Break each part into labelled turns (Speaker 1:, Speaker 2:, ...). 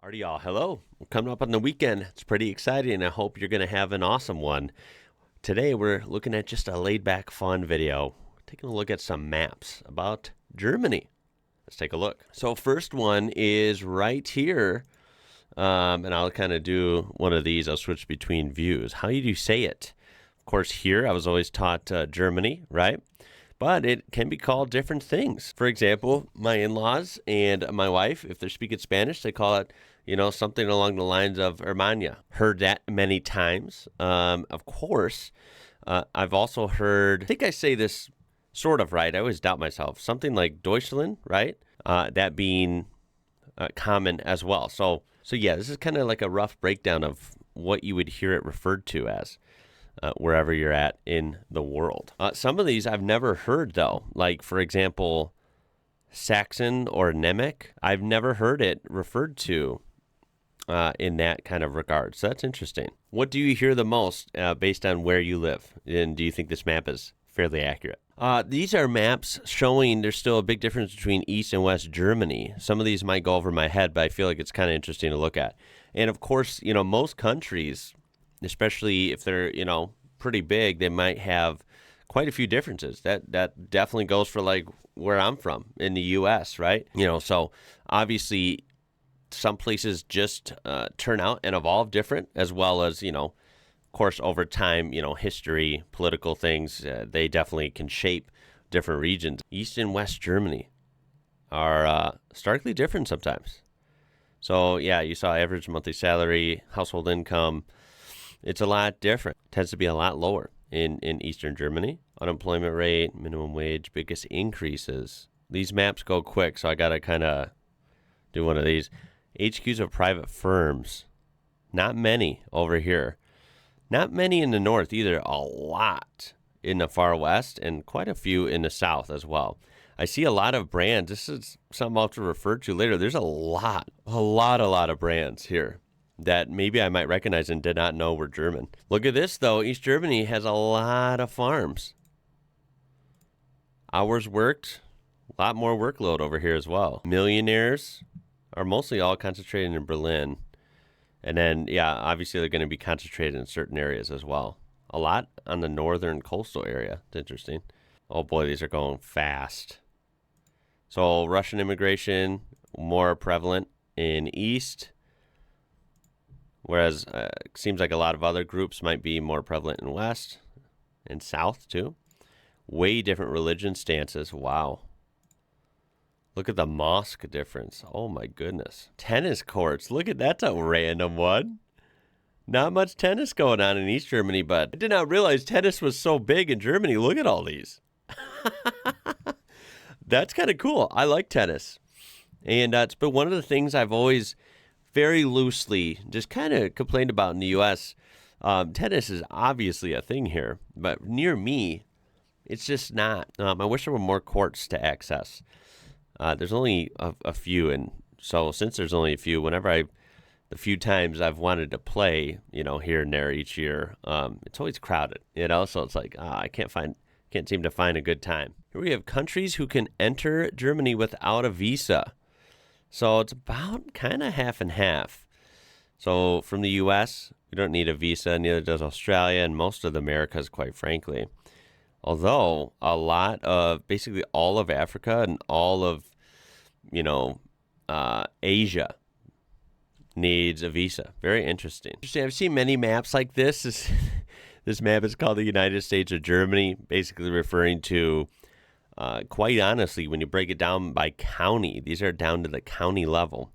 Speaker 1: Alrighty, y'all. Hello. We're coming up on the weekend. It's pretty exciting. I hope you're going to have an awesome one. Today, we're looking at just a laid-back, fun video. Taking a look at some maps about Germany. Let's take a look. So, first one is right here. And I'll kind of do one of these. I'll switch between views. How do you say it? Of course, here, I was always taught Germany, right? But it can be called different things. For example, my in-laws and my wife, if they're speaking Spanish, they call it, something along the lines of Hermania. Heard that many times. Of course, I've also heard, I think I say this sort of right. I always doubt myself. Something like Deutschland, right? That being common as well. So yeah, this is kind of like a rough breakdown of what you would hear it referred to as. Wherever you're at in the world. Some of these I've never heard, though. Like, for example, Saxon or Nemec. I've never heard it referred to in that kind of regard. So that's interesting. What do you hear the most based on where you live? And do you think this map is fairly accurate? These are maps showing there's still a big difference between East and West Germany. Some of these might go over my head, but I feel like it's kind of interesting to look at. And, of course, most countries, especially if they're, pretty big, they might have quite a few differences. That definitely goes for like where I'm from in the U.S., right? So obviously some places just turn out and evolve different, as well as, of course, over time, history, political things, they definitely can shape different regions. East and West Germany are starkly different sometimes. So, yeah, you saw average monthly salary, household income. It's a lot different. It tends to be a lot lower in Eastern Germany. Unemployment rate, minimum wage, biggest increases. These maps go quick, so I got to kind of do one of these. HQs of private firms. Not many over here. Not many in the north either. A lot in the far west and quite a few in the south as well. I see a lot of brands. This is something I'll have to refer to later. There's a lot of brands here that maybe I might recognize and did not know were German. Look at this, though. East Germany has a lot of farms. Hours worked, a lot more workload over here as well. Millionaires are mostly all concentrated in Berlin. And then, yeah, obviously they're going to be concentrated in certain areas as well. A lot on the northern coastal area. It's interesting. Oh, boy, these are going fast. So Russian immigration, more prevalent in East. Whereas it seems like a lot of other groups might be more prevalent in West and South, too. Way different religion stances. Wow. Look at the mosque difference. Oh, my goodness. Tennis courts. Look at that's a random one. Not much tennis going on in East Germany, but I did not realize tennis was so big in Germany. Look at all these. That's kind of cool. I like tennis. And it's been one of the things I've always very loosely just kind of complained about in the U.S. Tennis is obviously a thing here, but near me, it's just not. I wish there were more courts to access. There's only a few, and so since there's only a few, the few times I've wanted to play, here and there each year, it's always crowded, so it's like, I can't seem to find a good time. Here we have countries who can enter Germany without a visa. So it's about kind of half and half. So from the U.S., we don't need a visa, neither does Australia, and most of the Americas, quite frankly. Although a lot of, basically all of Africa and all of, Asia needs a visa. Very interesting. I've seen many maps like this. This map is called the United States of Germany, basically referring to, quite honestly, when you break it down by county, these are down to the county level.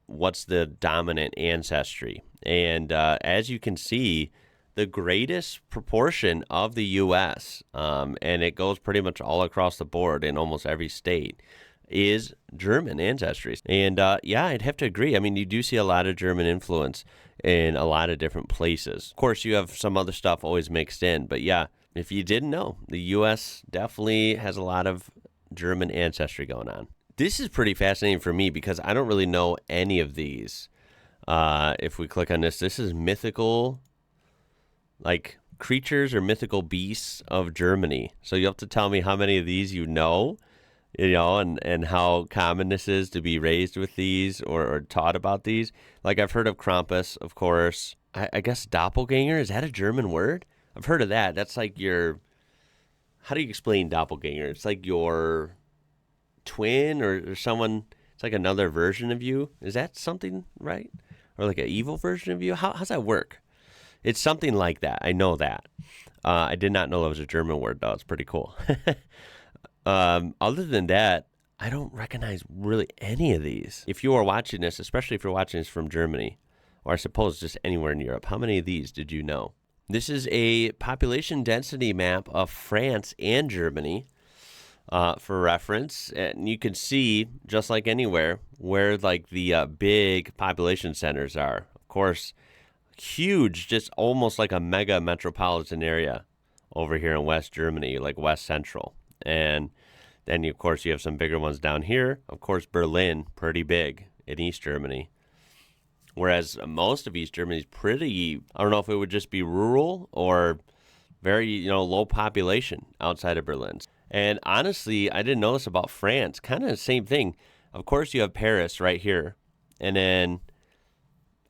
Speaker 1: What's the dominant ancestry? And as you can see, the greatest proportion of the U.S., and it goes pretty much all across the board in almost every state, is German ancestry. And I'd have to agree. I mean, you do see a lot of German influence in a lot of different places. Of course, you have some other stuff always mixed in, but yeah, if you didn't know, the U.S. definitely has a lot of German ancestry going on. This is pretty fascinating for me because I don't really know any of these. If we click on this is mythical, like creatures or mythical beasts of Germany. So you have to tell me how many of these you know. and how common this is to be raised with these or taught about these. Like I've heard of Krampus, of course. I guess doppelganger, is that a German word? I've heard of that. That's like how do you explain doppelganger? It's like your twin or someone, it's like another version of you. Is that something, right? Or like an evil version of you? How's that work? It's something like that. I know that. I did not know that was a German word, though. It's pretty cool. Other than that, I don't recognize really any of these. If you are watching this, especially if you're watching this from Germany, or I suppose just anywhere in Europe, how many of these did you know? This is a population density map of France and Germany for reference. And you can see, just like anywhere, where like the big population centers are. Of course, huge, just almost like a mega metropolitan area over here in West Germany, like West Central. And then, of course, you have some bigger ones down here. Of course, Berlin, pretty big in East Germany. Whereas most of East Germany is pretty, I don't know if it would just be rural or very, low population outside of Berlin. And honestly, I didn't know this about France. Kind of the same thing. Of course, you have Paris right here. And then,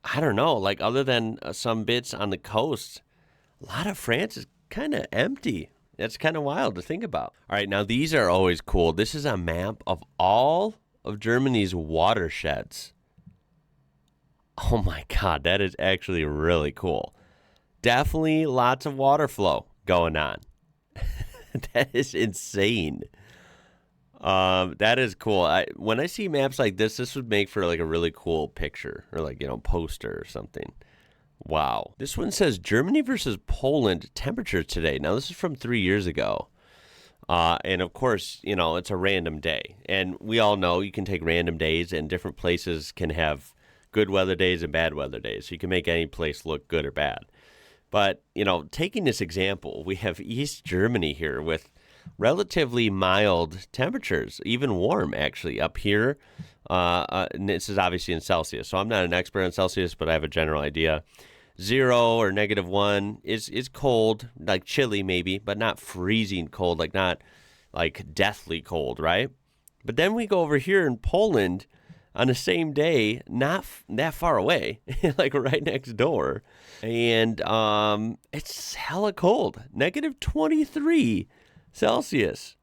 Speaker 1: I don't know, like other than some bits on the coast, a lot of France is kind of empty. That's kind of wild to think about. All right, now these are always cool. This is a map of all of Germany's watersheds. Oh my God, that is actually really cool. Definitely lots of water flow going on. That is insane. That is cool. When I see maps like this would make for like a really cool picture or like, poster or something. Wow. This one says Germany versus Poland temperature today. Now, this is from 3 years ago. And of course, it's a random day. And we all know you can take random days and different places can have good weather days and bad weather days. So you can make any place look good or bad. But, taking this example, we have East Germany here with relatively mild temperatures, even warm actually up here. And this is obviously in Celsius. So I'm not an expert on Celsius, but I have a general idea. 0 or -1 is cold, like chilly maybe, but not freezing cold, like not like deathly cold, right? But then we go over here in Poland on the same day, not that far away, like right next door. And it's hella cold, -23 Celsius.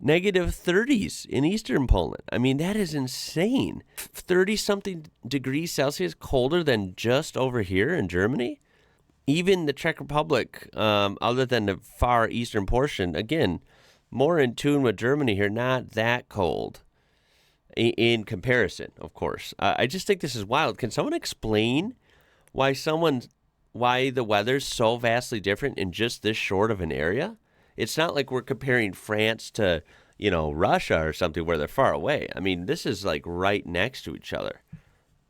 Speaker 1: -30s in eastern Poland. I mean, that is insane. 30-something degrees Celsius colder than just over here in Germany. Even the Czech Republic, other than the far eastern portion, again, more in tune with Germany here, not that cold in comparison, of course. I just think this is wild. Can someone explain why the weather's so vastly different in just this short of an area? It's not like we're comparing France to, Russia or something where they're far away. I mean, this is like right next to each other.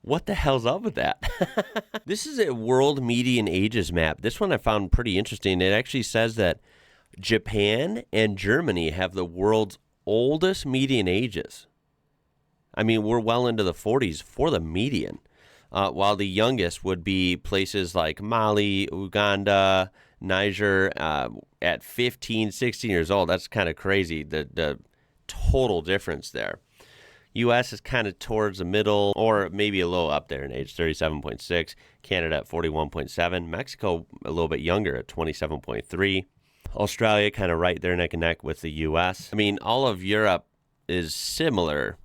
Speaker 1: What the hell's up with that? This is a world median ages map. This one I found pretty interesting. It actually says that Japan and Germany have the world's oldest median ages. I mean, we're well into the 40s for the median, while the youngest would be places like Mali, Uganda, Niger, at 15, 16 years old. That's kind of crazy, the total difference there. U.S. is kind of towards the middle or maybe a little up there in age, 37.6. Canada at 41.7. Mexico a little bit younger at 27.3. Australia kind of right there neck and neck with the U.S. I mean, all of Europe is similar.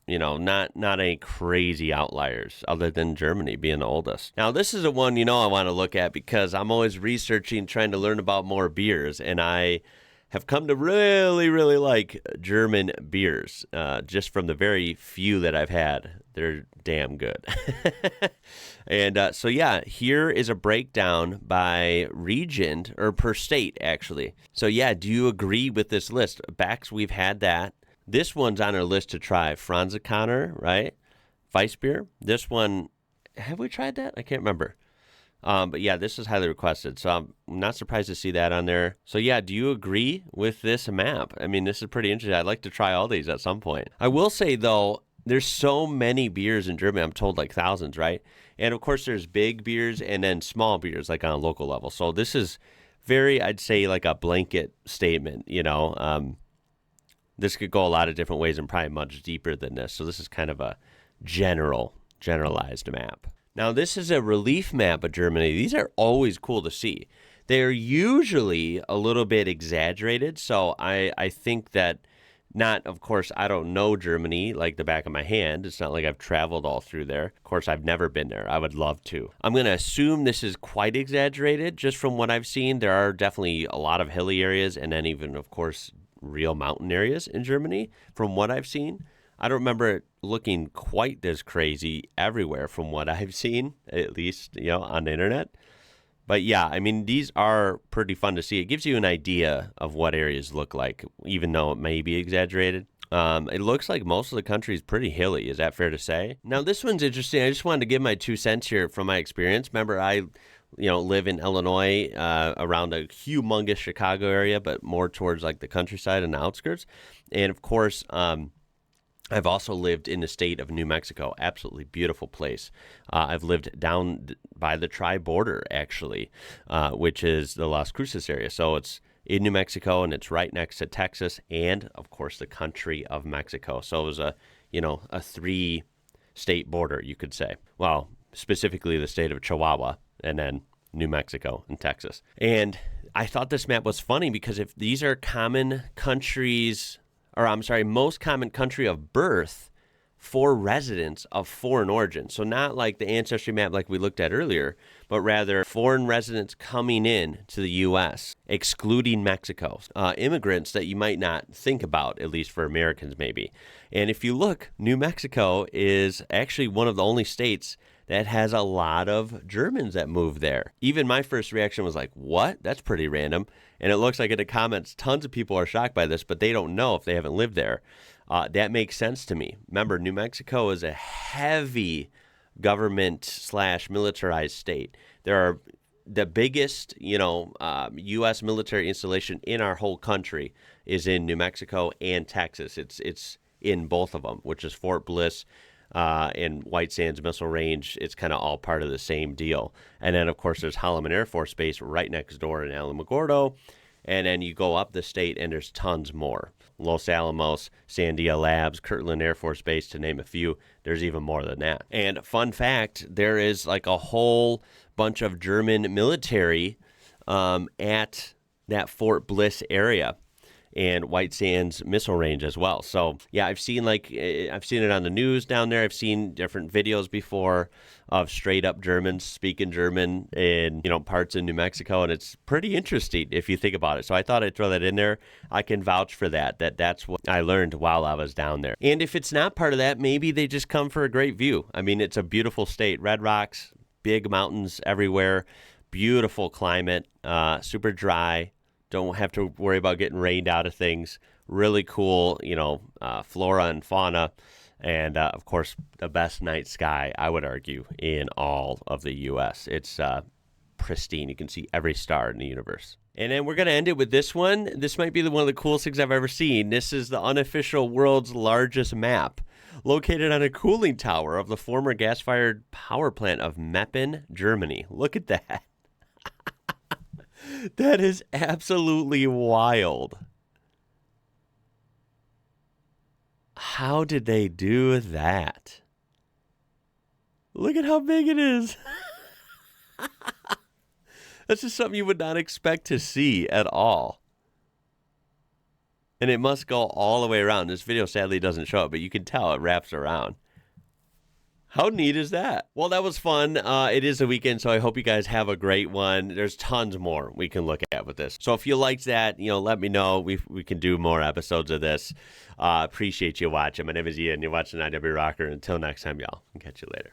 Speaker 1: Not any crazy outliers other than Germany being the oldest. Now, this is the one, I want to look at because I'm always researching, trying to learn about more beers. And I have come to really, really like German beers, just from the very few that I've had. They're damn good. And so, yeah, here is a breakdown by region or per state, actually. So, yeah, do you agree with this list? Bax, we've had that. This one's on our list to try. Franziskaner, right? Weissbier. This one, have we tried that? I can't remember. But yeah, this is highly requested. So I'm not surprised to see that on there. So yeah, do you agree with this map? I mean, this is pretty interesting. I'd like to try all these at some point. I will say, though, there's so many beers in Germany. I'm told like thousands, right? And of course, there's big beers and then small beers, like on a local level. So this is very, I'd say, like a blanket statement, This could go a lot of different ways and probably much deeper than this. So this is kind of a generalized map. Now, this is a relief map of Germany. These are always cool to see. They're usually a little bit exaggerated, so I think that of course, I don't know Germany like the back of my hand. It's not like I've traveled all through there. Of course, I've never been there. I would love to. I'm going to assume this is quite exaggerated just from what I've seen. There are definitely a lot of hilly areas and then even, of course, real mountain areas in Germany from what I've seen. I don't remember it looking quite this crazy everywhere from what I've seen, at least, on the internet. But yeah, I mean, these are pretty fun to see. It gives you an idea of what areas look like, even though it may be exaggerated. It looks like most of the country is pretty hilly. Is that fair to say? Now, this one's interesting. I just wanted to give my 2 cents here from my experience. Remember, I live in Illinois around a humongous Chicago area, but more towards like the countryside and the outskirts. And of course, I've also lived in the state of New Mexico. Absolutely beautiful place. I've lived down by the tri-border, actually, which is the Las Cruces area. So it's in New Mexico, and it's right next to Texas and, of course, the country of Mexico. So it was a 3-state border, you could say. Well, specifically the state of Chihuahua, and then New Mexico and Texas. And I thought this map was funny because if these are most common country of birth for residents of foreign origin. So not like the ancestry map like we looked at earlier, but rather foreign residents coming in to the U.S., excluding Mexico. Immigrants that you might not think about, at least for Americans maybe. And if you look, New Mexico is actually one of the only states that has a lot of Germans that move there. Even my first reaction was like, what? That's pretty random. And it looks like in the comments, tons of people are shocked by this, but they don't know if they haven't lived there. That makes sense to me. Remember, New Mexico is a heavy government/militarized state. There are the biggest, U.S. military installation in our whole country is in New Mexico and Texas. It's in both of them, which is Fort Bliss and White Sands Missile Range. It's kind of all part of the same deal. And then, of course, there's Holloman Air Force Base right next door in Alamogordo. And then you go up the state, and there's tons more. Los Alamos, Sandia Labs, Kirtland Air Force Base, to name a few. There's even more than that. And fun fact, there is like a whole bunch of German military at that Fort Bliss area and White Sands Missile Range as well. So yeah, I've seen it on the news down there. I've seen different videos before of straight up Germans speaking German in parts of New Mexico, and it's pretty interesting if you think about it. So I thought I'd throw that in there. I can vouch for that's what I learned while I was down there. And if it's not part of that, maybe they just come for a great view. I mean, it's a beautiful state. Red rocks, big mountains everywhere, beautiful climate, super dry. Don't have to worry about getting rained out of things. Really cool, flora and fauna. And, of course, the best night sky, I would argue, in all of the U.S. It's pristine. You can see every star in the universe. And then we're going to end it with this one. This might be one of the coolest things I've ever seen. This is the unofficial world's largest map, located on a cooling tower of the former gas-fired power plant of Meppen, Germany. Look at that. That is absolutely wild. How did they do that? Look at how big it is. That's just something you would not expect to see at all. And it must go all the way around. This video sadly doesn't show it, but you can tell it wraps around. How neat is that? Well, that was fun. It is a weekend, so I hope you guys have a great one. There's tons more we can look at with this. So if you liked that, let me know. We can do more episodes of this. Appreciate you watching. My name is Ian. You're watching IWrocker. Until next time, y'all. I'll catch you later.